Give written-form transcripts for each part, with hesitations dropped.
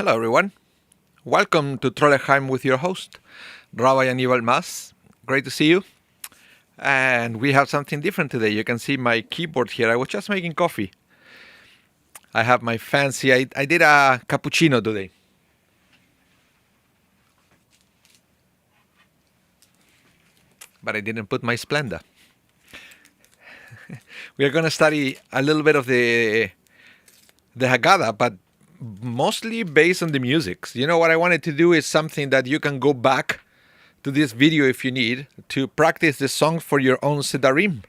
Hello, everyone. Welcome to Trolleheim with your host, Rabbi Anibal. Great to see you. And we have something different today. You can see my keyboard here. I was just making coffee. I have my fancy, I did a cappuccino today. But I didn't put my Splenda. We are going to study a little bit of the Haggadah, but mostly based on the music. You know, what I wanted to do is something that you can go back to this video if you need to practice the song for your own Sedarim,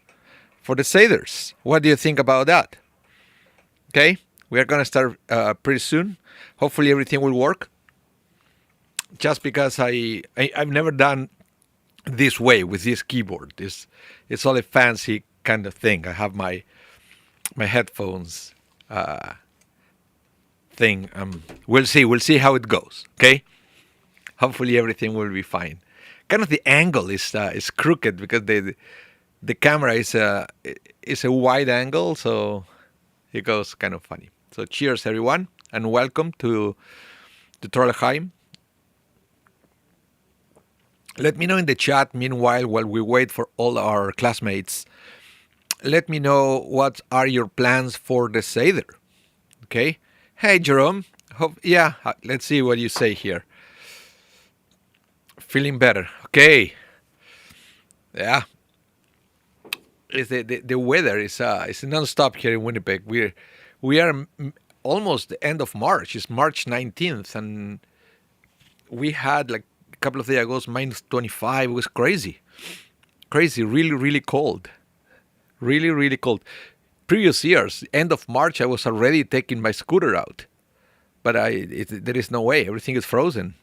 for the Seders. What do you think about that? Okay, we are going to start pretty soon. Hopefully everything will work. Just because I've never done this way with this keyboard. It's all a fancy kind of thing. I have my headphones thing. We'll see how it goes. Okay, hopefully everything will be fine. Kind of the angle is crooked because the camera is a wide angle, so it goes kind of funny. So cheers, everyone, and welcome to Trolleheim. Let me know in the chat, meanwhile, while we wait for all our classmates. Let me know what are your plans for the Seder. Okay? Hey, Jerome. Let's see what you say here. Feeling better. Okay. Yeah. The weather is non-stop here in Winnipeg. We are almost the end of March. It's March 19th, and we had like a couple of days ago minus 25. It was crazy. Really, really cold. Really, really cold. Previous years, end of March, I was already taking my scooter out. But there is no way. Everything is frozen.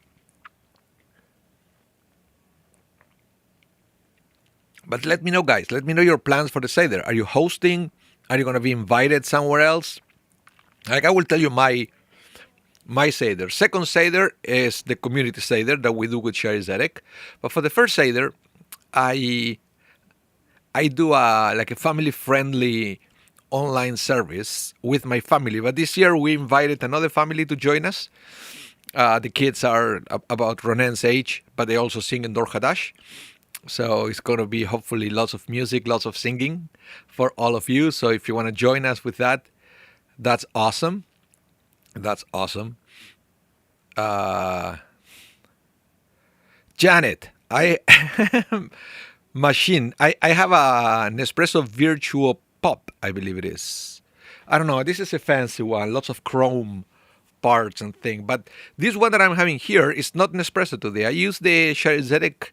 But let me know, guys. Let me know your plans for the Seder. Are you hosting? Are you going to be invited somewhere else? Like I will tell you my Seder. Second Seder is the community Seder that we do with Shari Zedek. But for the first Seder, I do a family-friendly online service with my family. But this year we invited another family to join us. The kids are about Ronen's age, but they also sing in Dor Hadash. So it's going to be hopefully lots of music, lots of singing for all of you. So if you want to join us with that, that's awesome. That's awesome. Janet, machine. I have an Nespresso Virtuo Pop, I believe it is. I don't know. This is a fancy one. Lots of chrome parts and thing. But this one that I'm having here is not Nespresso today. I use the Shari Zedek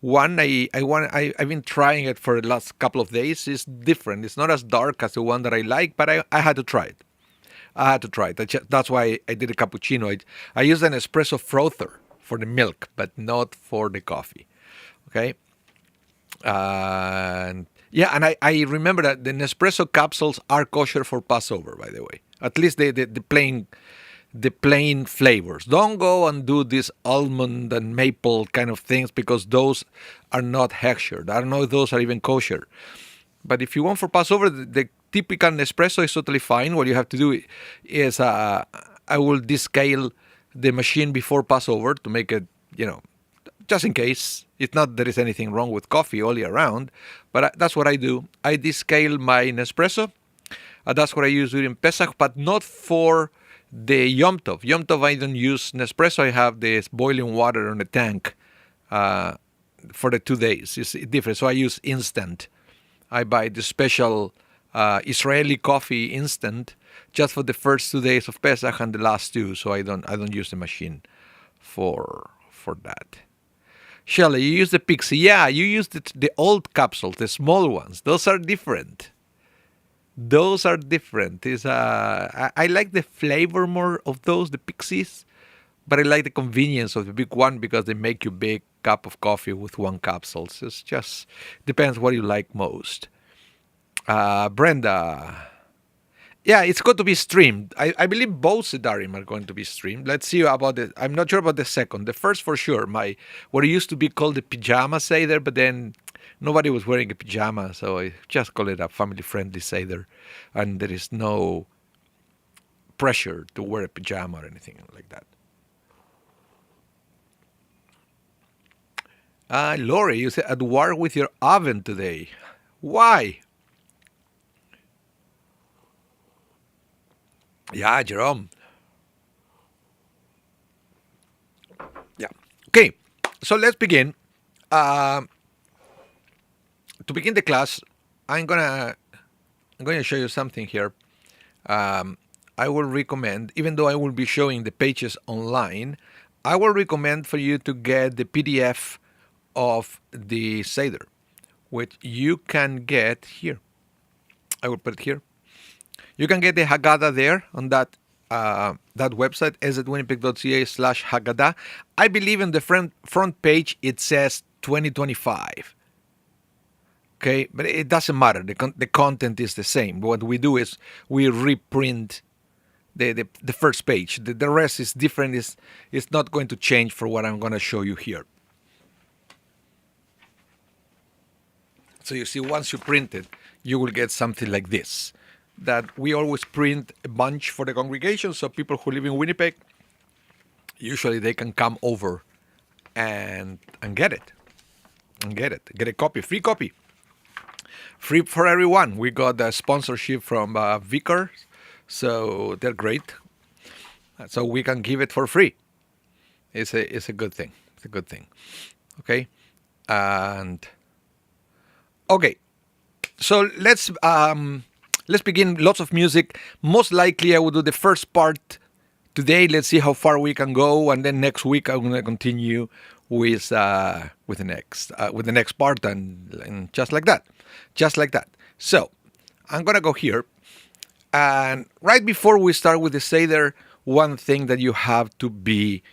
one. I've been trying it for the last couple of days. It's different. It's not as dark as the one that I like, but I had to try it. That's why I did a cappuccino. I used an espresso frother for the milk, but not for the coffee. Okay. And I remember that the Nespresso capsules are kosher for Passover, by the way. At least the plain flavors. Don't go and do these almond and maple kind of things because those are not hechsher. I don't know if those are even kosher. But if you want for Passover, the typical Nespresso is totally fine. What you have to do is I will descale the machine before Passover to make it, just in case. It's not there is anything wrong with coffee all year round, but that's what I do. I descale my Nespresso. That's what I use during Pesach, but not for the Yom Tov. Yom Tov, I don't use Nespresso. I have this boiling water on the tank for the 2 days. It's different. So I use instant. I buy the special Israeli coffee instant just for the first 2 days of Pesach and the last 2. So I don't use the machine for that. Shelley, you use the Pixie. Yeah, you use the old capsules, the small ones. Those are different. I like the flavor more of those, the Pixies, but I like the convenience of the big one because they make you a big cup of coffee with one capsule. So it just depends what you like most. Brenda. Yeah, it's going to be streamed. I believe both Sedarim are going to be streamed. Let's see about it. I'm not sure about the second. The first for sure. What it used to be called the pajama Seder, but then nobody was wearing a pajama, so I just call it a family-friendly Seder. And there is no pressure to wear a pajama or anything like that. Lori, you said at war with your oven today. Why? Yeah, Jerome. Yeah. Okay. So let's begin. Uh, to begin the class, I'm gonna show you something here. Um, I will recommend, even though I will be showing the pages online, I will recommend for you to get the PDF of the Seder, which you can get here. I will put it here. You can get the Haggadah there on that website, swinnipeg.ca/Haggadah. I believe in the front page it says 2025. Okay, but it doesn't matter. The content is the same. What we do is we reprint the first page. The rest is different. It's not going to change for what I'm going to show you here. So you see, once you print it, you will get something like this. That we always print a bunch for the congregation, so people who live in Winnipeg, usually they can come over and get it. Get a copy, free copy. Free for everyone. We got a sponsorship from Vickers, so they're great. So we can give it for free. It's a good thing. It's a good thing. Okay, and okay. So let's begin. Lots of music. Most likely, I will do the first part today. Let's see how far we can go, and then next week I'm gonna continue with the next part, and just like that. So I'm gonna go here, and right before we start with the Seder, one thing that you have to be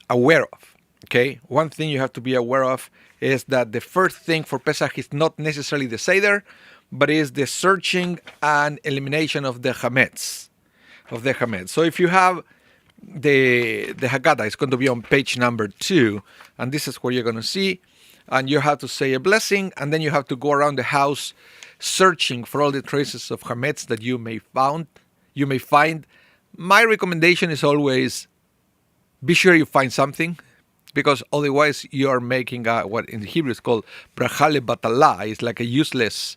aware of. Okay, one thing you have to be aware of is that the first thing for Pesach is not necessarily the Seder, but is the searching and elimination of the Hametz. So if you have the Haggadah, it's going to be on page number 2, and this is where you're going to see, and you have to say a blessing, and then you have to go around the house searching for all the traces of Hametz that you may find. My recommendation is always be sure you find something, because otherwise you are making what in Hebrew is called bracha lebatala. It's like a useless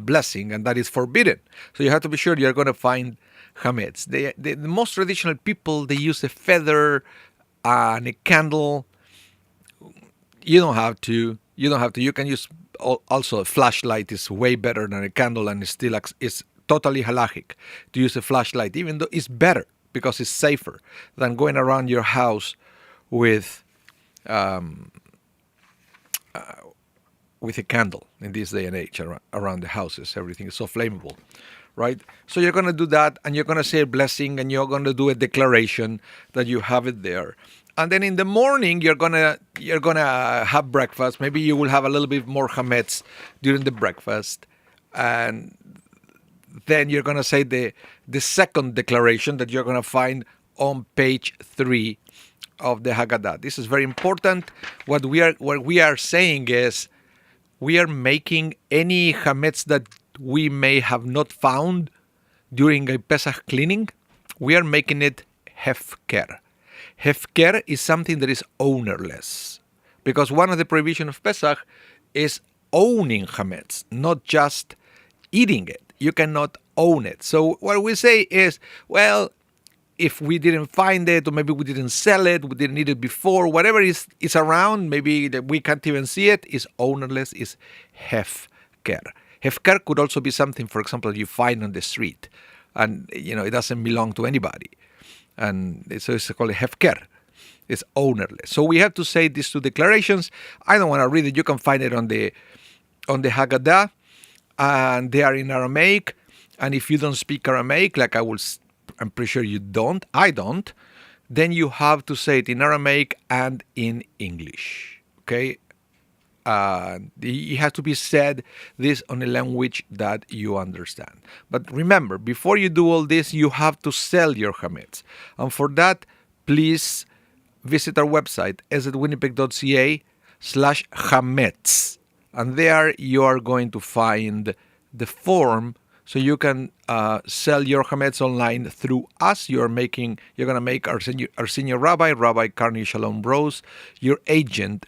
blessing, and that is forbidden. So you have to be sure you're going to find Hametz. The most traditional people, they use a feather and a candle. You don't have to. You can use also a flashlight. Is way better than a candle, and it's totally halachic to use a flashlight, even though it's better because it's safer than going around your house with a candle in this day and age around the houses. Everything is so flammable, right? So you're going to do that, and you're going to say a blessing, and you're going to do a declaration that you have it there. And then in the morning, you're gonna have breakfast. Maybe you will have a little bit more chametz during the breakfast, and then you're gonna say the second declaration that you're gonna find on page 3 of the Haggadah. This is very important. What we are saying is we are making any chametz that we may have not found during a Pesach cleaning. We are making it hefker. Hefker is something that is ownerless, because one of the prohibitions of Pesach is owning chametz, not just eating it. You cannot own it. So what we say is, well, if we didn't find it, or maybe we didn't sell it, we didn't need it before, whatever is around, maybe that we can't even see it, is ownerless, is hefker. Hefker could also be something, for example, you find on the street, and it doesn't belong to anybody. And so it's called hefker. It's ownerless. So we have to say these two declarations. I don't want to read it. You can find it on the Haggadah, and they are in Aramaic. And if you don't speak Aramaic, like I'm pretty sure you don't. I don't. Then you have to say it in Aramaic and in English. Okay. It has to be said this on a language that you understand. But remember, before you do all this, you have to sell your chametz. And for that, please visit our website, swinnipeg.ca/chametz. And there you are going to find the form so you can sell your chametz online through us. You're going to make our senior rabbi, Rabbi Carney Shalom Rose, your agent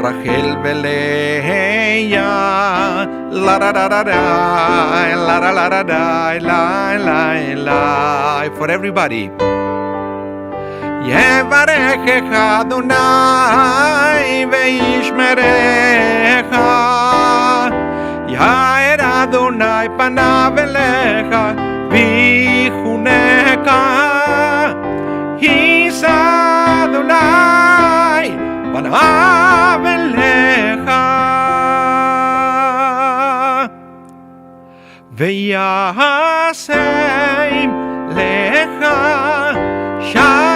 Rachel Veleya, la da da da da, la da la da da, la la la. For everybody. Yevarechecha Adonai veishmerecha, Yair Adonai panav elecha vichuneka, His Adonai panav elecha, veyasem lecha shalom.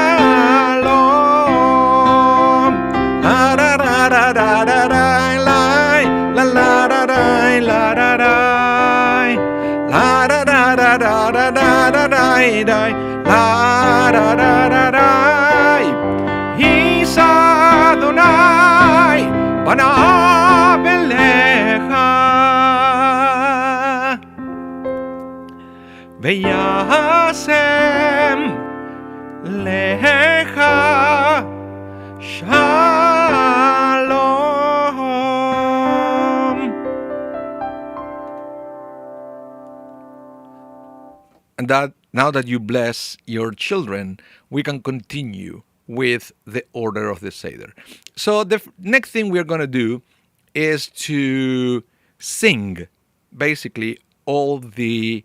La da da da da da da, la la la da da la da da, la da da da da da da da da, la da da da da. His Adonai panav elecha, veyasem lecha shalom. And that now that you bless your children, we can continue with the order of the Seder. So the next thing we're going to do is to sing basically all the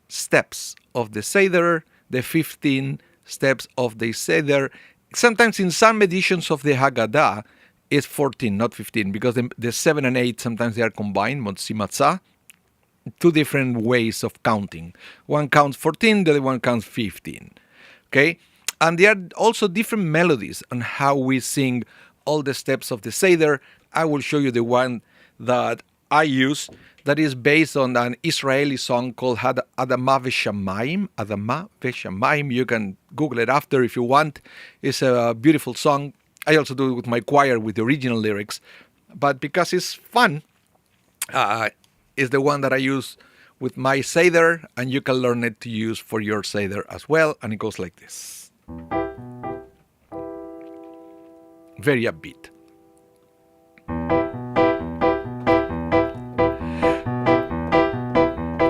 steps of the Seder, the 15 steps of the Seder. Sometimes in some editions of the Haggadah, it's 14, not 15, because the 7 and 8, sometimes they are combined, Motzi Matzah, two different ways of counting. One counts 14, the other one counts 15. Okay? And there are also different melodies on how we sing all the steps of the Seder. I will show you the one that I use that is based on an Israeli song called Adama V'Shamayim. Adama V'Shamayim. You can Google it after if you want. It's a beautiful song. I also do it with my choir with the original lyrics. But because it's fun, it's the one that I use with my Seder, and you can learn it to use for your Seder as well. And it goes like this. Very upbeat.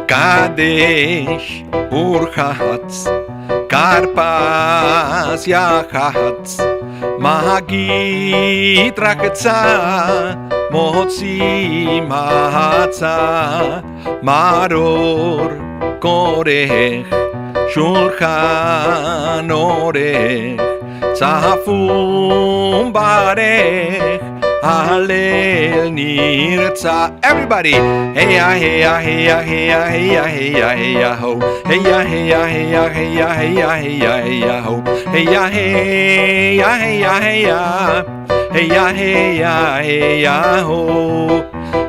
Kadesh Urchatz Karpas Yachatz Mahagit Raketza Motzi Mahatza Maror Korech Shulchan Orech Tzafum Barech Hallel Nirtza. Everybody, hey ya, hey ya, hey ya, hey ya, hey ya, hey ya, hey ya, ho. Hey ya, hey ya, hey ya, hey ya, hey ya, hey ya, hey ya, ho. Hey ya, hey ya, hey ya, hey ya. Hey ya, hey ya, hey ya, ho.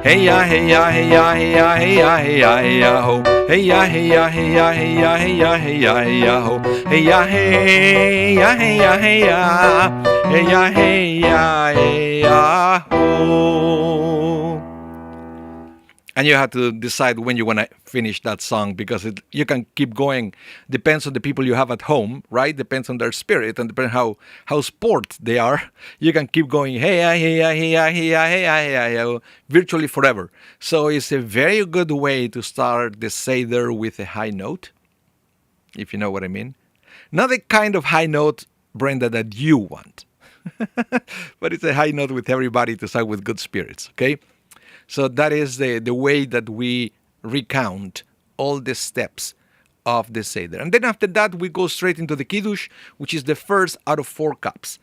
Hey ya, hey ya, hey ya, hey ya, hey ya, hey ya, hey ya, ho. Hey ya, hey ya, hey ya, hey ya, hey ya, hey ya, hey ya, ho. Hey ya, hey ya, hey ya, hey ya. Hey ya, hey ya, hey ya, ho. And you have to decide when you want to finish that song, because you can keep going. Depends on the people you have at home, right? Depends on their spirit and depends how sport they are. You can keep going, hey ya, hey ya, hey ya, hey ya, hey ya, hey ya, hey ya, virtually forever. So it's a very good way to start the Seder with a high note, if you know what I mean. Not the kind of high note, Brenda, that you want. But it's a high note with everybody to start with good spirits, okay? So that is the way that we recount all the steps of the Seder. And then after that, we go straight into the Kiddush, which is the first out of 4 cups.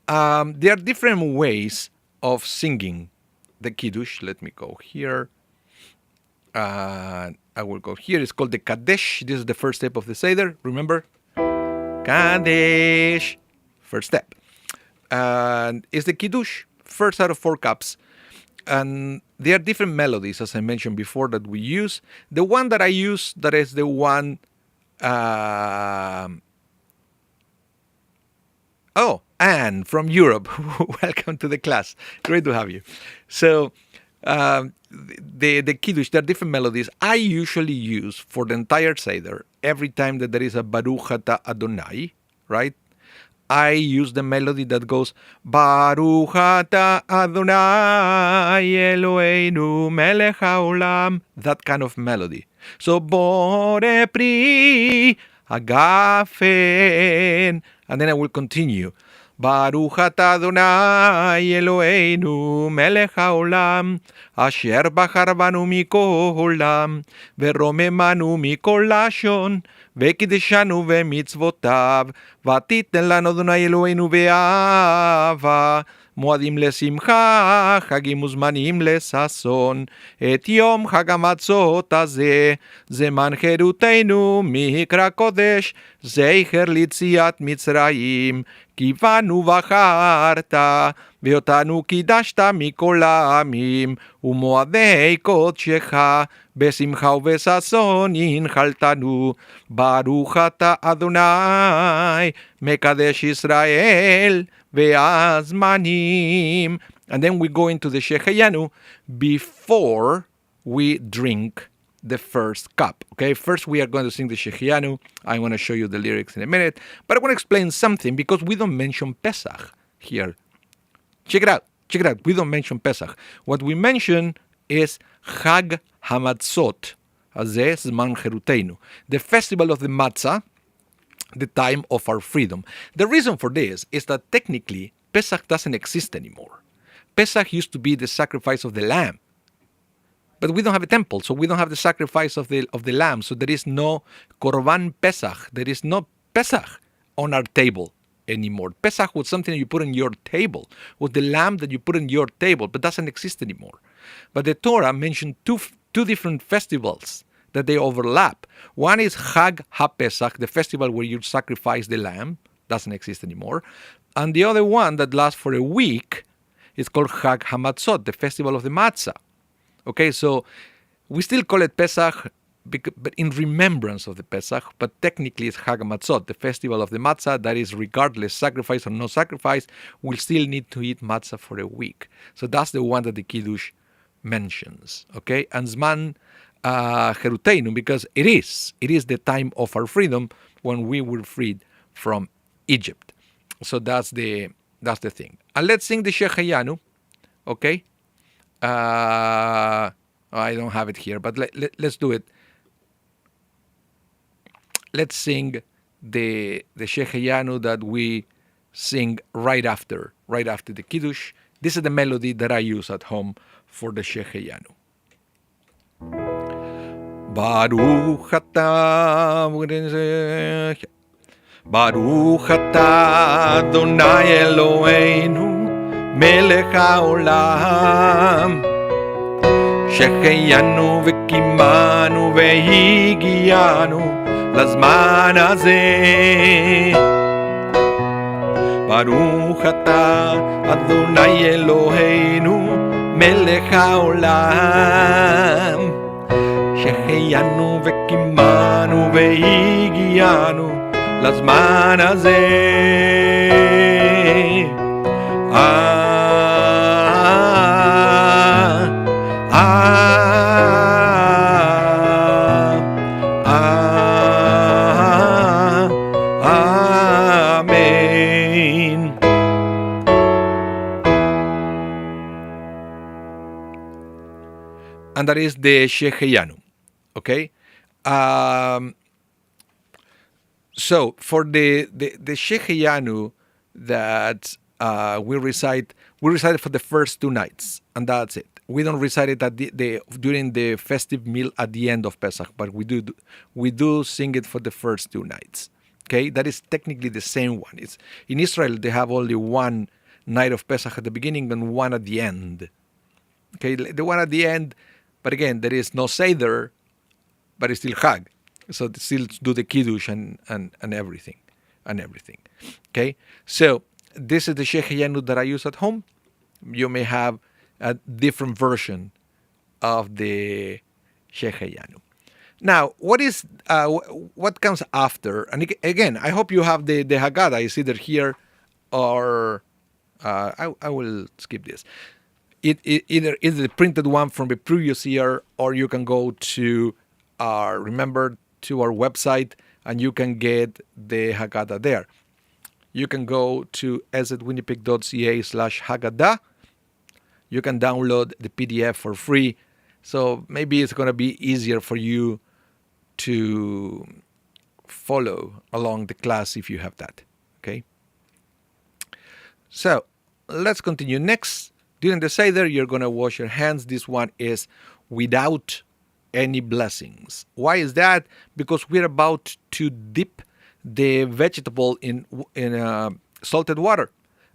There are different ways of singing the Kiddush. Let me go here. I will go here. It's called the Kadesh. This is the first step of the Seder. Remember? Kadesh. First step. And it's the Kiddush, first out of 4 cups. And there are different melodies, as I mentioned before, that we use. The one that I use, that is the one... Anne from Europe. Welcome to the class. Great to have you. So, the Kiddush, there are different melodies. I usually use for the entire Seder, every time that there is a Baruch Ata Adonai, right? I use the melody that goes Baruch Ata Adonai Eloheinu Melech Haolam, that kind of melody. So Bore Pri Agafen, and then I will continue. Baruch Ata Adonai Eloheinu Melech Haolam Asher Bachar Banu Mikol Olam Veromemanu Mikol Lashon Vekideshanu Vemitzvotav Vatiten Lanu Adonai Eloheinu Be'ava Moadim Lesimcha Chagim Uzmanim Lesason Et Yom Chag HaMatzot Hazeh Zeman Cheruteinu Mikra Kodesh Zeicher Litziat Mitzrayim כי בנו בחרת, ואותנו קידשת מכל העמים, ומועדי קודשך, בשמחה ובששון הנחלתנו, ברוך אתה אדוני, מקדש ישראל, והזמנים. And then we go into the Shehayanu before we drink the first cup. Okay, first we are going to sing the Shehayanu. I'm going to show you the lyrics in a minute, but I want to explain something because we don't mention Pesach here. Check it out. We don't mention Pesach. What we mention is Chag HaMatzot, Hazeh Zman Cheruteinu, the festival of the matzah, the time of our freedom. The reason for this is that technically Pesach doesn't exist anymore. Pesach used to be the sacrifice of the lamb. But we don't have a temple, so we don't have the sacrifice of the lamb. So there is no Korban Pesach. There is no Pesach on our table anymore. Pesach was something you put on your table, was the lamb that you put on your table, but doesn't exist anymore. But the Torah mentioned two different festivals that they overlap. One is Chag HaPesach, the festival where you sacrifice the lamb, doesn't exist anymore. And the other one that lasts for a week is called Chag HaMatzot, the festival of the matzah. Okay, so we still call it Pesach, but in remembrance of the Pesach, but technically it's Chag HaMatzot, the festival of the matzah, that is regardless, sacrifice or no sacrifice, we'll still need to eat matzah for a week. So that's the one that the Kiddush mentions, okay? And Zman Cheruteinu, because it is the time of our freedom when we were freed from Egypt. So that's the thing. And let's sing the Shehayanu, okay? I don't have it here, but let's do it. Let's sing the Shehayanu that we sing right after the Kiddush. This is the melody that I use at home for the Shehayanu. Baruch atah Adonai Eloheinu Melech haolam שהחיינו וקימנו והגיענו לזמן הזה. ברוך אתה אדוני אלוהינו מלך העולם שהחיינו וקימנו והגיענו לזמן הזה. And that is the Shehayanu, okay? So for the Shehayanu that we recite it for the first 2 nights, and that's it. We don't recite it at during the festive meal at the end of Pesach, but we do sing it for the first 2 nights. Okay, that is technically the same one. It's in Israel they have only 1 night of Pesach at the beginning and 1 at the end. Okay, the one at the end, but again there is no Seder, but it's still Chag, so they still do the Kiddush and everything. Okay, so this is the Shehayanu that I use at home. You may have a different version of the Shehayanu. Now, what comes after? And again, I hope you have the Haggadah. It's either here or I will skip this. Either the printed one from the previous year, or you can go to our website and you can get the Haggadah there. you can go to swinnipeg.ca/Haggadah. You can download the PDF for free. So maybe it's going to be easier for you to follow along the class if you have that. Okay? So let's continue. Next, during the Seder, you're going to wash your hands. This one is without any blessings. Why is that? Because we're about to dip the vegetable in salted water.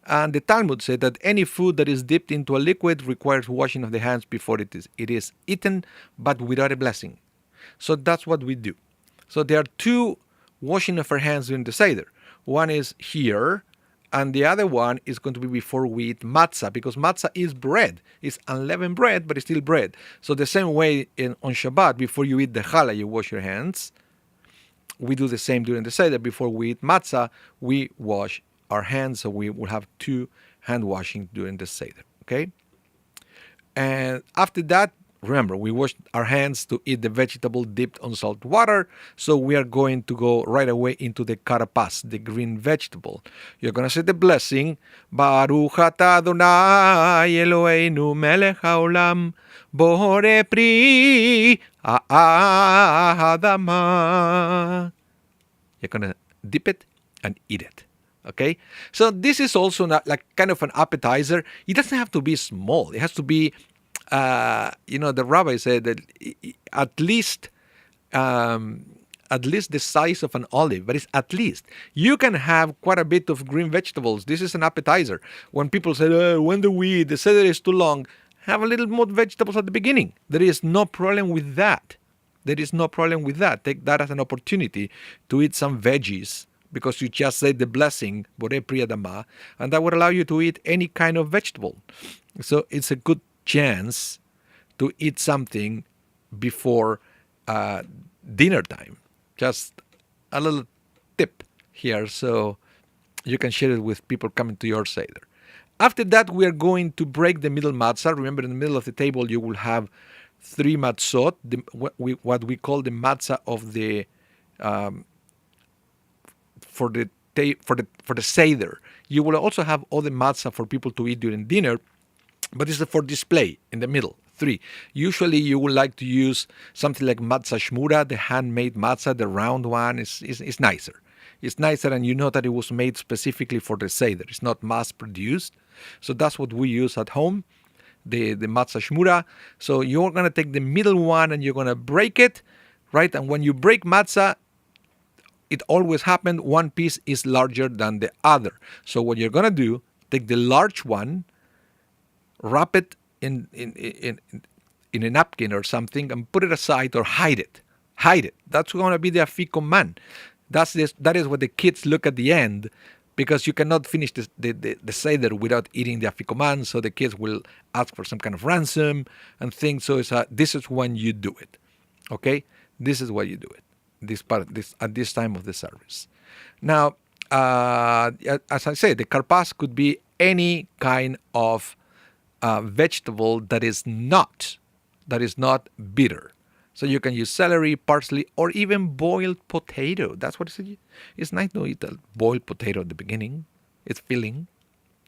And the Talmud said that any food that is dipped into a liquid requires washing of the hands before it is eaten, but without a blessing. So that's what we do. So there are two washing of our hands during the Seder. One is here, and the other one is going to be before we eat matzah, because matzah is bread. It's unleavened bread, but it's still bread. So the same way on Shabbat, before you eat the challah, you wash your hands. We do the same during the Seder. Before we eat matzah, we wash our hands, so we will have two hand washing during the Seder, okay? And after that, remember, we wash our hands to eat the vegetable dipped on salt water, so we are going to go right away into the carapace, the green vegetable. You're going to say the blessing, Baruch atah Adonai Eloheinu melech haolam, borei pri ha'adamah. You're going to dip it and eat it. Okay, so this is also not like kind of an appetizer. It doesn't have to be small. It has to be, the rabbi said that at least the size of an olive, but it's at least. You can have quite a bit of green vegetables. This is an appetizer. When people say, when do we eat? The Seder is too long. Have a little more vegetables at the beginning. There is no problem with that. Take that as an opportunity to eat some veggies, because you just said the blessing, borei pri adamah, and that would allow you to eat any kind of vegetable. So it's a good chance to eat something before dinner time. Just a little tip here, so you can share it with people coming to your Seder. After that, we are going to break the middle matzah. Remember, in the middle of the table, you will have 3 matzot, what we call the matzah of the for the Seder. You will also have other matzah for people to eat during dinner, but this is for display in the middle. 3. Usually you would like to use something like matzah shmura, the handmade matzah, the round one is nicer. It's nicer, and you know that it was made specifically for the Seder. It's not mass produced. So that's what we use at home, the matzah shmura. So you're going to take the middle one and you're going to break it, right? And when you break matzah, it always happened, one piece is larger than the other. So what you're going to do, take the large one, wrap it in a napkin or something, and put it aside or hide it. That's going to be the afikoman. That is what the kids look at the end, because you cannot finish the Seder without eating the afikoman, so the kids will ask for some kind of ransom and things. So this is when you do it. Okay? This is why you do it. At this time of the service. Now, as I said, the karpas could be any kind of vegetable that is not bitter. So you can use celery, parsley, or even boiled potato. That's what it's nice to eat a boiled potato at the beginning. It's filling.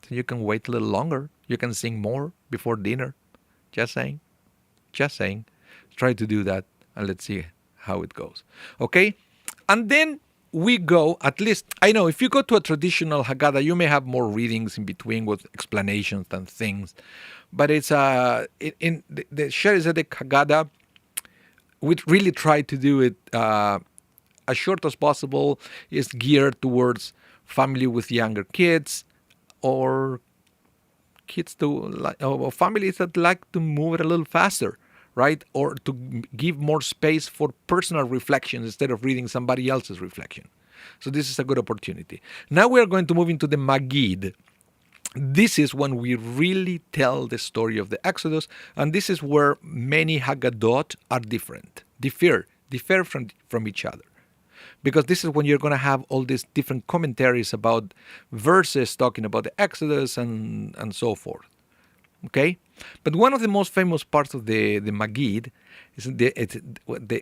So you can wait a little longer. You can sing more before dinner. Just saying. Try to do that, and let's see how it goes. Okay? And then we go, at least, I know if you go to a traditional Haggadah, you may have more readings in between with explanations and things. But it's in the Shir Zedek Haggadah, we really try to do it as short as possible. It's geared towards family with younger kids, or kids or families that like to move it a little faster, right? Or to give more space for personal reflection instead of reading somebody else's reflection. So this is a good opportunity. Now we are going to move into the Magid. This is when we really tell the story of the Exodus, and this is where many Haggadot are differ from each other. Because this is when you're going to have all these different commentaries about verses talking about the Exodus and so forth. Okay? But one of the most famous parts of the Magid is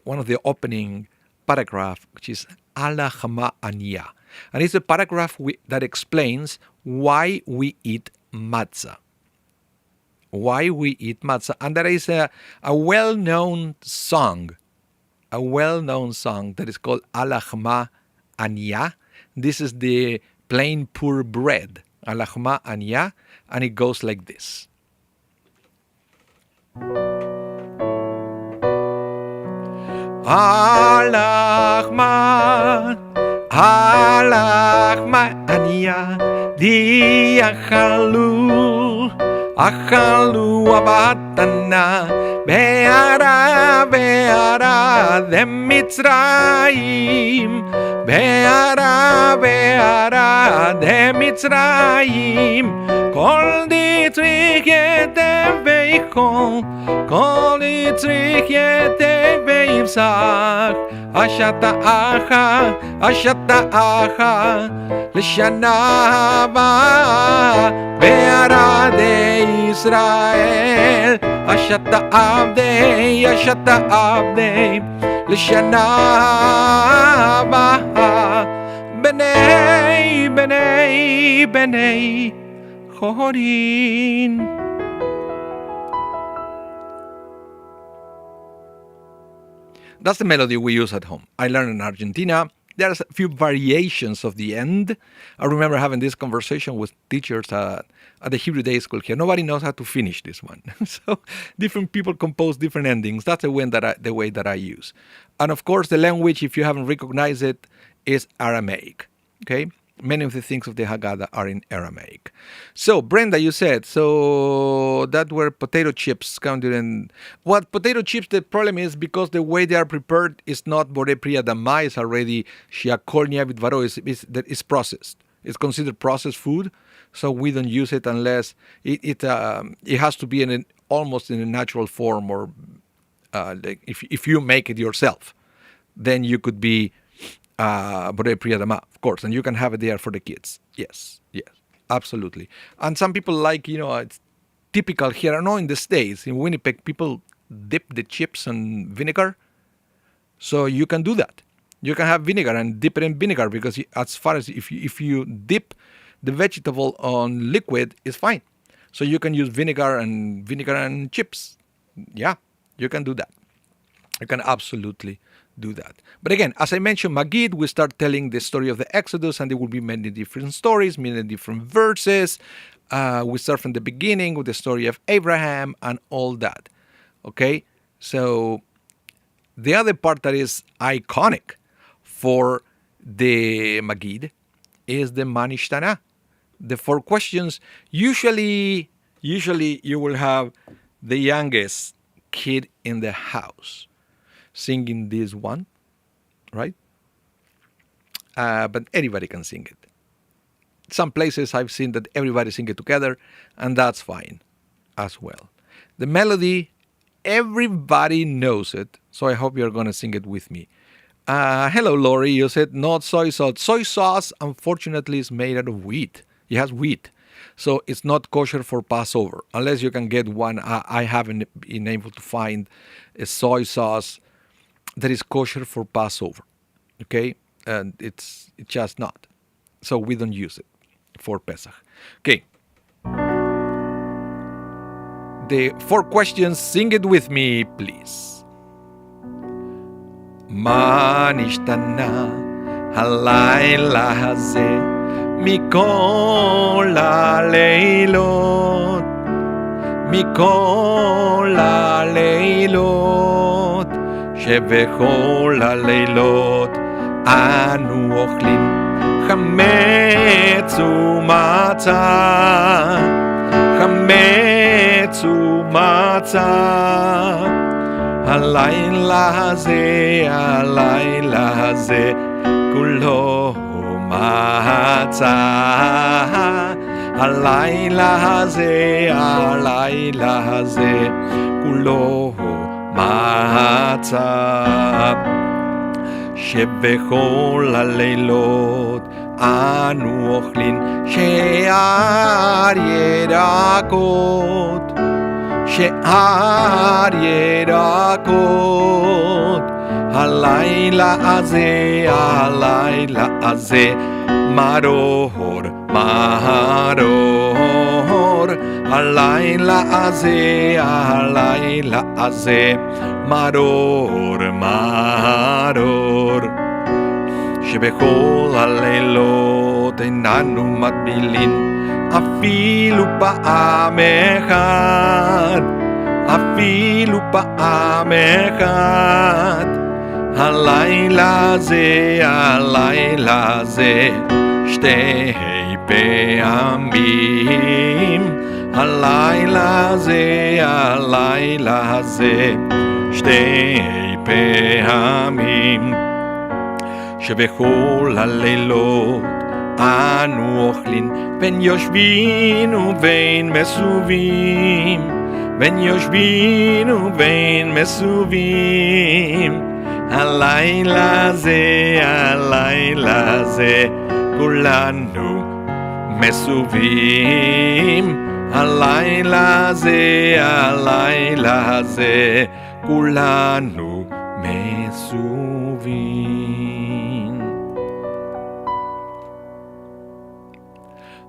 one of the opening paragraph, which is Ala Chama Aniya. And it's a paragraph that explains why we eat matzah. Why we eat matzah. And there is a well-known song. A well-known song that is called Alachma Anya. This is the plain poor bread. Alachma Anya. And it goes like this. Alachma Anya Diachalu abatana Be'ara de Mitzrayim Be'ara de Mitzrayim Kol ditrich yetem veichol Kol ditrich yetem veimsach Ashata acha L'shana haba Be'ara de Israel Ashata abdei L'shana haba B'nei Chorin. That's the melody we use at home. I learned in Argentina. There's a few variations of the end. I remember having this conversation with teachers at the Hebrew Day School here. Nobody knows how to finish this one. So different people compose different endings. That's the way that I use. And of course, the language, if you haven't recognized it, is Aramaic. Okay? Many of the things of the Haggadah are in Aramaic. So, Brenda, you said, so that were potato chips counted in... What potato chips, the problem is because the way they are prepared is not Borei Pri Adama, it's already Shiakornia Vidvaro, it's processed. It's considered processed food, so we don't use it unless it has to be almost in a natural form, or like if you make it yourself, then you could be Borei Pri Adama, of course, and you can have it there for the kids. Yes, absolutely. And some people like, it's typical here, I know in the States, in Winnipeg, people dip the chips in vinegar. So you can do that. You can have vinegar and dip it in vinegar, because as far as if you dip the vegetable on liquid, it's fine. So you can use vinegar and chips. Yeah, you can do that. You can absolutely do that. But again, as I mentioned, Magid, we start telling the story of the Exodus, and there will be many different stories, many different verses. We start from the beginning with the story of Abraham and all that. Okay? So the other part that is iconic for the Magid is the Manishtana. The 4 questions. Usually you will have the youngest kid in the house singing this one, right? But everybody can sing it. Some places I've seen that everybody sing it together, and that's fine as well. The melody, everybody knows it, so I hope you're going to sing it with me. Hello, Lori. You said not soy sauce. Soy sauce, unfortunately, is made out of wheat. It has wheat. So it's not kosher for Passover, unless you can get one. I haven't been able to find a soy sauce that is kosher for Passover, okay? And it's just not. So we don't use it for Pesach. Okay. The 4 questions, sing it with me, please. Ma nishtana halayla hazeh mikol haleilot שבכל הלילות אנו אוכלים חמץ ומצה הלילה הזה כולו מצה הלילה הזה כולו מצה שבכל הלילות אנו אוכלים שאר ירקות הלילה הזה maror, maror, הלילה הזה, maror, maror, שבכל הלילות איננו מטבילים אפילו פעם אחת, אפילו פעם אחת. הלילה הזה, שתי פעמים. הלילה הזה, שתי פעמים. שבכל הלילות אנו אוכלים בין יושבים ובין מסובים, בין יושבים ובין מסובים. הלילה הזה, כולנו מסובים. הלילה הזה, כולנו מסובים.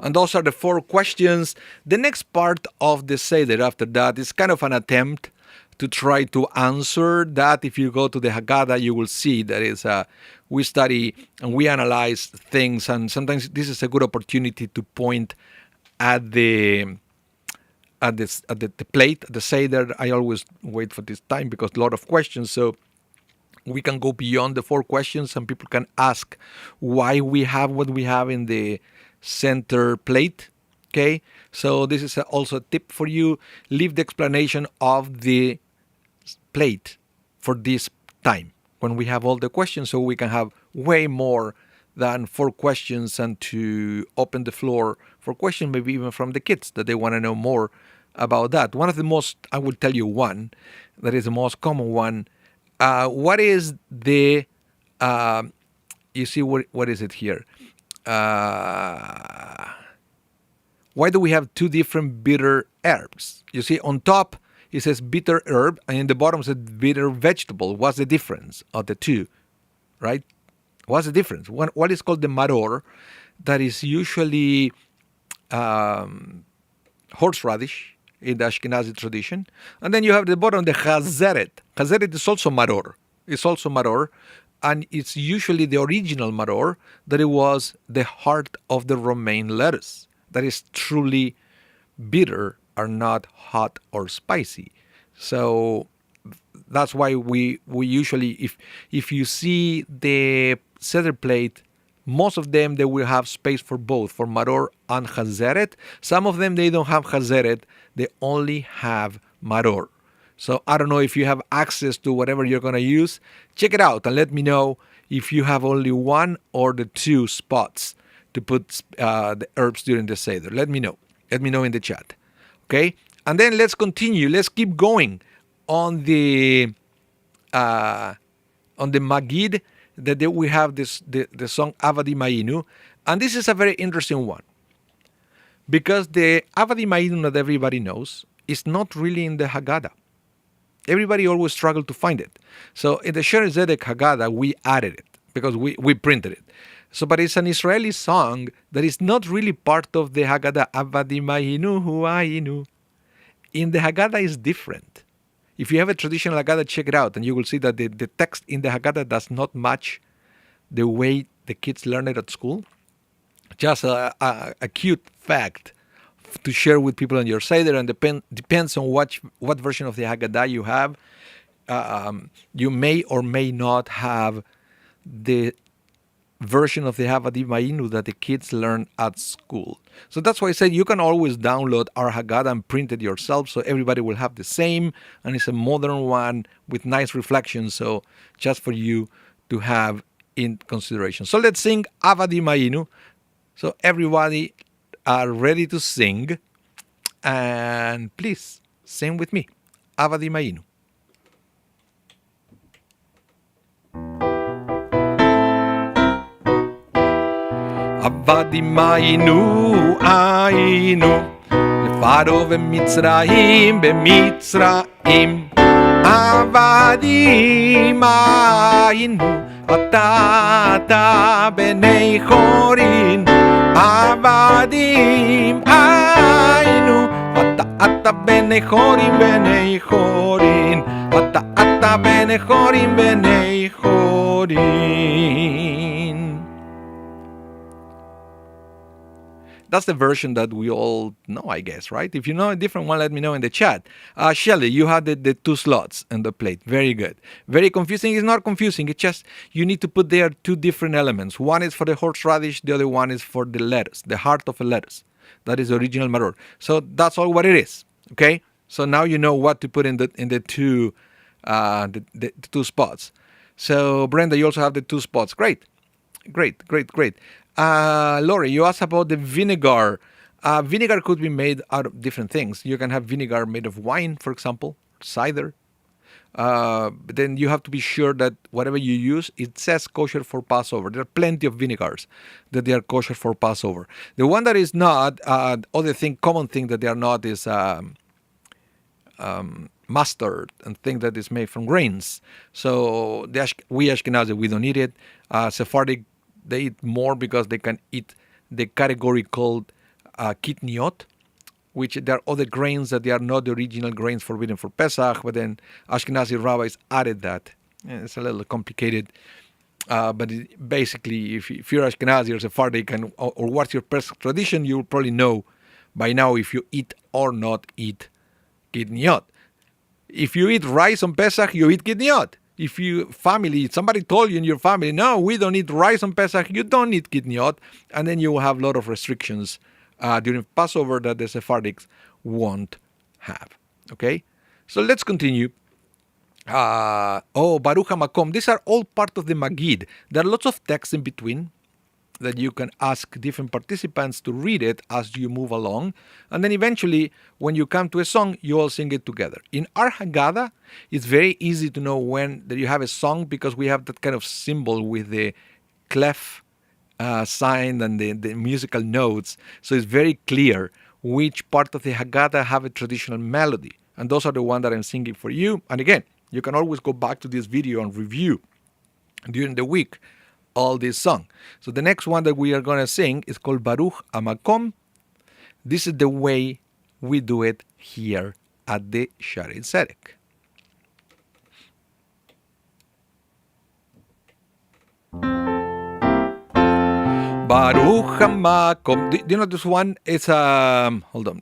And those are the 4 questions. The next part of the Seder after that is kind of an attempt to try to answer that. If you go to the Haggadah, you will see that is we study and we analyze things, and sometimes this is a good opportunity to point at the plate, the Seder. I always wait for this time because a lot of questions, so we can go beyond the 4 questions and people can ask why we have what we have in the center plate. Okay, so this is also a tip for you. Leave the explanation of the plate for this time when we have all the questions, so we can have way more than 4 questions, and to open the floor for questions, maybe even from the kids that they want to know more about that. One of the most, I will tell you one that is the most common one. What is the you see what is it here? Why do we have 2 different bitter herbs? You see, on top it says bitter herb, and in the bottom it says bitter vegetable. What's the difference of the 2, right? What's the difference? What is called the maror, that is usually horseradish in the Ashkenazi tradition. And then you have the bottom, the chazeret. Chazeret is also maror. It's also maror. And it's usually the original maror, that it was the heart of the romaine lettuce. That is truly bitter, are not hot or spicy. So that's why we usually, if you see the Seder plate, most of them, they will have space for both, for maror and chazeret. Some of them, they don't have chazeret, they only have maror. So I don't know if you have access to whatever you're going to use. Check it out and let me know if you have only 1 or the 2 spots to put the herbs during the Seder. Let me know. Let me know in the chat. Okay? And then let's continue. Let's keep going on the Magid. That we have the song Avadim Ayinu. And this is a very interesting one, because the Avadim Ayinu that everybody knows is not really in the Haggadah. Everybody always struggled to find it. So in the Sher Zedek Haggadah, we added it because we printed it. So, but it's an Israeli song that is not really part of the Haggadah. Avadim Ayinu Hu Ayinu. In the Haggadah is different. If you have a traditional Haggadah, check it out, and you will see that the text in the Haggadah does not match the way the kids learn it at school. Just a cute fact to share with people on your Seder, and depends on what version of the Haggadah you have. You may or may not have the version of the Avadim Ayinu that the kids learn at school. So that's why I said you can always download our Haggadah and print it yourself, so everybody will have the same, and it's a modern one with nice reflections, so just for you to have in consideration. So let's sing Avadim Ayinu. So everybody are ready to sing, and please sing with me. Avadim Ayinu. Avadim ayinu, ayinu, לפרעה ומצרים, במצרים. Avadim ayinu, Ata b'nei chorin avadim aynu. Ata b'nei chorin b'nei chorin. Ata b'nei chorin b'nei chorin. That's the version that we all know, I guess, right? If you know a different one, let me know in the chat. Shelly, you had the 2 slots on the plate. Very good. Very confusing. It's not confusing. It's just you need to put there 2 different elements. One is for the horseradish. The other one is for the lettuce, the heart of a lettuce. That is the original maror. So that's all what it is. Okay. So now you know what to put in the 2 the 2 spots. So Brenda, you also have the 2 spots. Great. Lori, you asked about the vinegar. Vinegar could be made out of different things. You can have vinegar made of wine, for example, cider. But then you have to be sure that whatever you use, it says kosher for Passover. There are plenty of vinegars that they are kosher for Passover. The one that is not, common thing that they are not is mustard and thing that is made from grains. So we Ashkenazi, we don't eat it. Sephardic, they eat more because they can eat the category called kitniot, which there are other grains that they are not the original grains forbidden for Pesach, but then Ashkenazi rabbis added that. It's a little complicated, but basically, if you're Ashkenazi or Sephardic, or what's your Pesach tradition, you'll probably know by now if you eat or not eat kitniot. If you eat rice on Pesach, you eat kitniot. If somebody told you in your family, no, we don't eat rice on Pesach, you don't eat kitniot, and then you will have a lot of restrictions during Passover that the Sephardics won't have. Okay? So let's continue. Baruch HaMakom. These are all part of the Magid. There are lots of texts in between that you can ask different participants to read it as you move along. And then eventually, when you come to a song, you all sing it together. In our Haggadah, it's very easy to know when that you have a song because we have that kind of symbol with the clef sign and the musical notes. So it's very clear which part of the Haggadah have a traditional melody. And those are the ones that I'm singing for you. And again, you can always go back to this video and review during the week all this song. So the next one that we are going to sing is called Baruch HaMakom. This is the way we do it here at the Shaarei Tzedek. Baruch HaMakom. Do you know this one? It's hold on.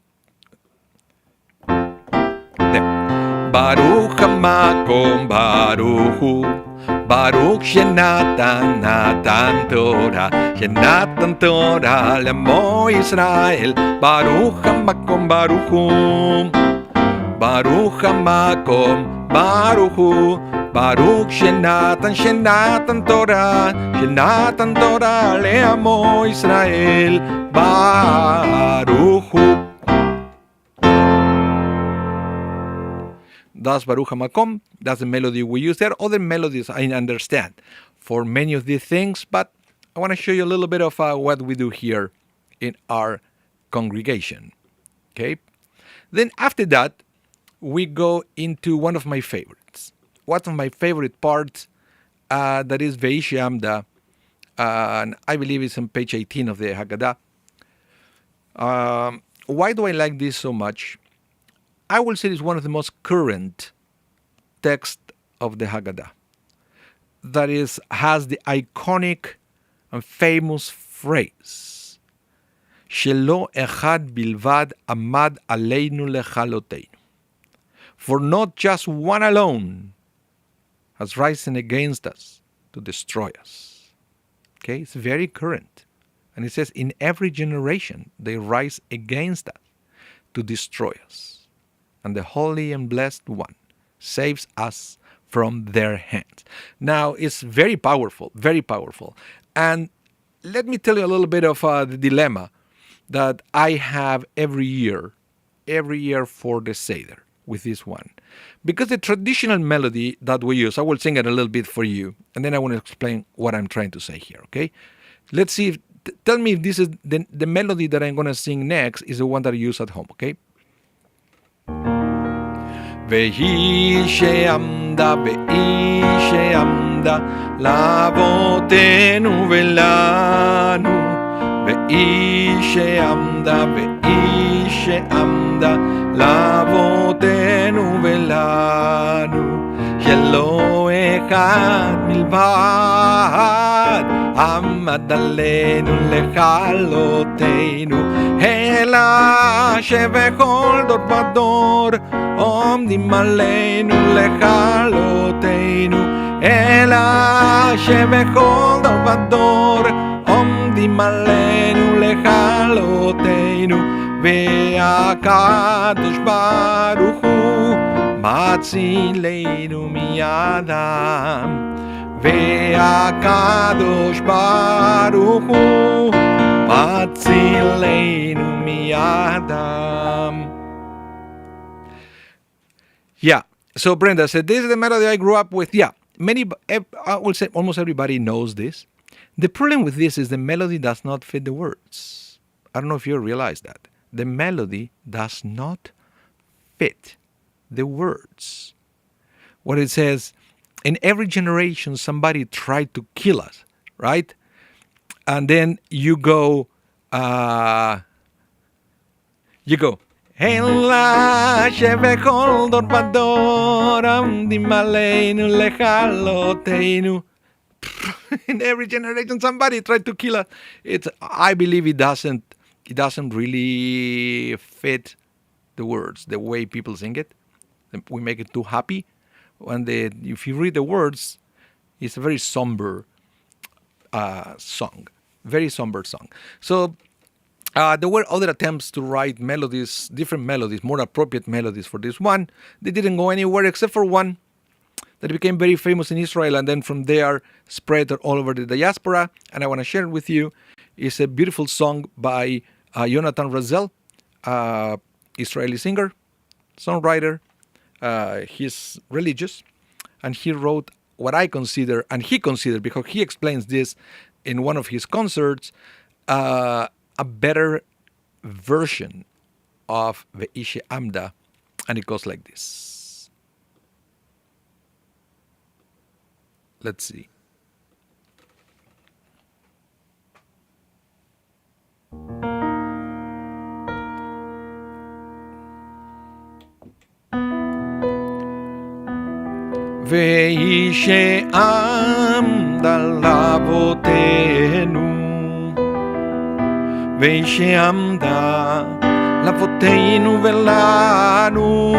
There. Baruch HaMakom Baruch Hu. Baruch Shenatan Natan Torah, Shenatan Torah L'Amo Yisrael. Baruch HaMakom Baruch Hu. Baruch HaMakom Baruch Hu. Baruch Shenatan Torah, Shenatan Torah L'Amo Yisrael. Baruch Hu. That's Baruch HaMakom. That's the melody we use. There are other melodies I understand for many of these things, but I want to show you a little bit of what we do here in our congregation. Okay? Then after that, we go into one of my favorites. One of my favorite parts, that is Veishi Amda, and I believe it's on page 18 of the Haggadah. Why do I like this so much? I will say it's one of the most current texts of the Haggadah. That is, has the iconic and famous phrase, Shelo echad bilvad amad aleinu lechaloteinu. For not just one alone has risen against us to destroy us. Okay, it's very current. And it says, in every generation they rise against us to destroy us. And the Holy and Blessed One saves us from their hands. Now, it's very powerful, very powerful. And let me tell you a little bit of the dilemma that I have every year for the Seder with this one. Because the traditional melody that we use, I will sing it a little bit for you, and then I want to explain what I'm trying to say here, okay? Let's see, tell me if this is the melody that I'm going to sing next is the one that I use at home, okay? והיא שעמדה שעמדה לאבותינו ולנו, והיא שעמדה לאבותינו ולנו, שלא אחד מלבד עמד עלינו לכלותנו, אלא שבכל דור ודור עומדים עלינו לכלותנו, אלא שבכל דור ודור עומדים עלינו לכלותנו, והקדוש ברוך הוא מצילנו מידם, והקדוש ברוך הוא מצילנו מידם. Yeah, so Brenda said, this is the melody I grew up with. Yeah, I will say almost everybody knows this. The problem with this is the melody does not fit the words. I don't know if you realize that. The melody does not fit the words. What it says, in every generation somebody tried to kill us, right? And then you go, Ela שבכל דור ודור עומדים עלינו לכלותנו. In every generation somebody tried to kill us. I believe it doesn't really fit the words, the way people sing it. We make it too happy. If you read the words, it's a very somber song. Very somber song. So there were other attempts to write melodies, different melodies, more appropriate melodies for this one. They didn't go anywhere except for one that became very famous in Israel and then from there spread all over the diaspora. And I want to share it with you. It's a beautiful song by Jonathan Razel, Israeli singer, songwriter. He's religious, and he wrote what I consider, and he considered, because he explains this in one of his concerts, a better version of Ve'ishe Amda, and it goes like this. Let's see. Ve'ishe Amda לאבותינו, ואישה עמדה לאבותינו ולנו,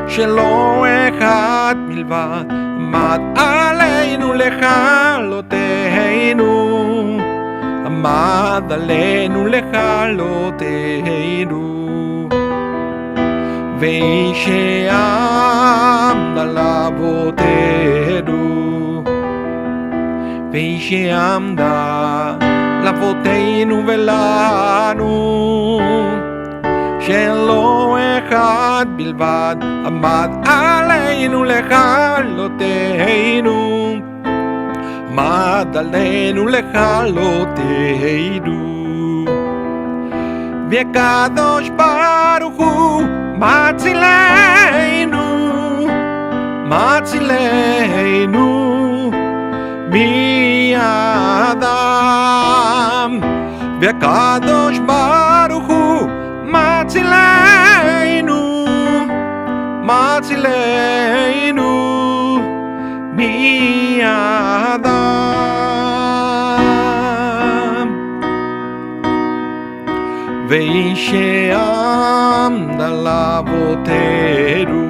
שלא אחד מלבד עמד עלינו לכלותנו, עמד עלינו לכלותנו. ואישה עמדה לאבותינו, ואישה עמדה לאבותינו ולנו, שלא אחד בלבד עמד עלינו לכלותנו, עמד עלינו לכלותנו. והקדוש ברוך הוא מצילנו, מצילנו מידם. והקדוש ברוך הוא מצילנו, מצילנו מידם. ואישה עמדה לאבותינו,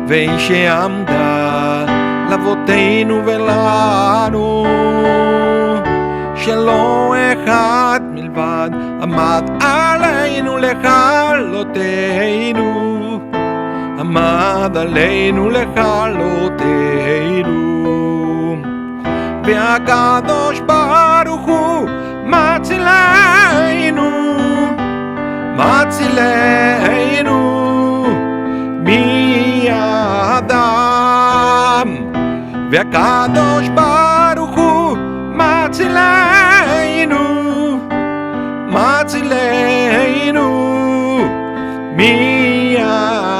ואישה עמדה לאבותינו ולנו, שלא אחד מלבד עמד עלינו לכלותנו, עמד עלינו לכלותנו. והקדוש ברוך הוא מצילנו, מצילנו מידם. והקדוש ברוך הוא מצילנו, מצילנו מידם.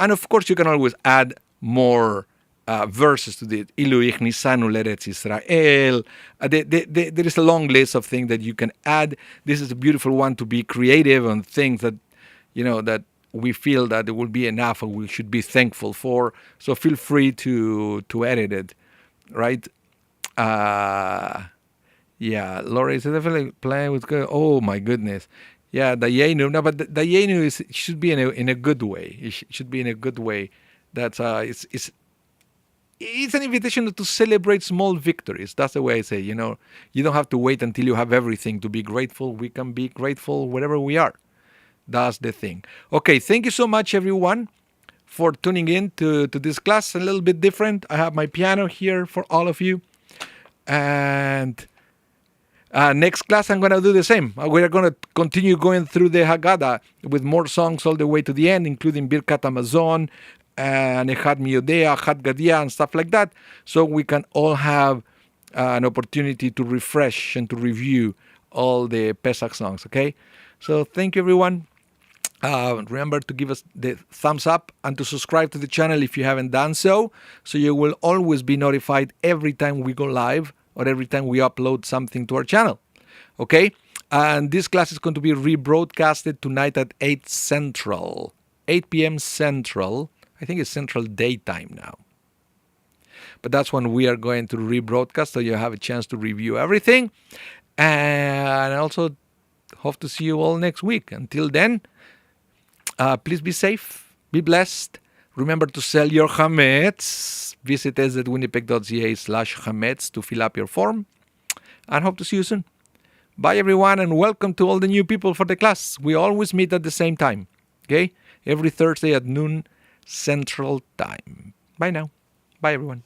And of course, you can always add more verses to it. Ilu ichnisanu l'eretz Israel. There is a long list of things that you can add. This is a beautiful one to be creative on things that, that we feel that it will be enough and we should be thankful for. So feel free to edit it, right? Yeah, Laura is definitely playing with good. Oh my goodness. Yeah, Dayenu. No, but Dayenu should be in a good way. It should be in a good way. That's it's an invitation to celebrate small victories. That's the way I say. You don't have to wait until you have everything to be grateful. We can be grateful wherever we are. That's the thing. Okay, thank you so much, everyone, for tuning in to this class. A little bit different. I have my piano here for all of you, and next class, I'm going to do the same. We're going to continue going through the Haggadah with more songs all the way to the end, including Birkat Hamazon, and Echad Miyodea, Echad Gadia, and stuff like that, so we can all have an opportunity to refresh and to review all the Pesach songs, okay? So thank you, everyone. Remember to give us the thumbs up and to subscribe to the channel if you haven't done so you will always be notified every time we go live or every time we upload something to our channel. Okay? And this class is going to be rebroadcasted tonight at 8 Central. 8 p.m. Central. I think it's Central Daytime now. But that's when we are going to rebroadcast, so you have a chance to review everything. And I also hope to see you all next week. Until then, please be safe, be blessed. Remember to sell your chametz. Visit us at winnipeg.ca/chametz to fill up your form. And hope to see you soon. Bye, everyone, and welcome to all the new people for the class. We always meet at the same time, okay? Every Thursday at noon Central Time. Bye now. Bye, everyone.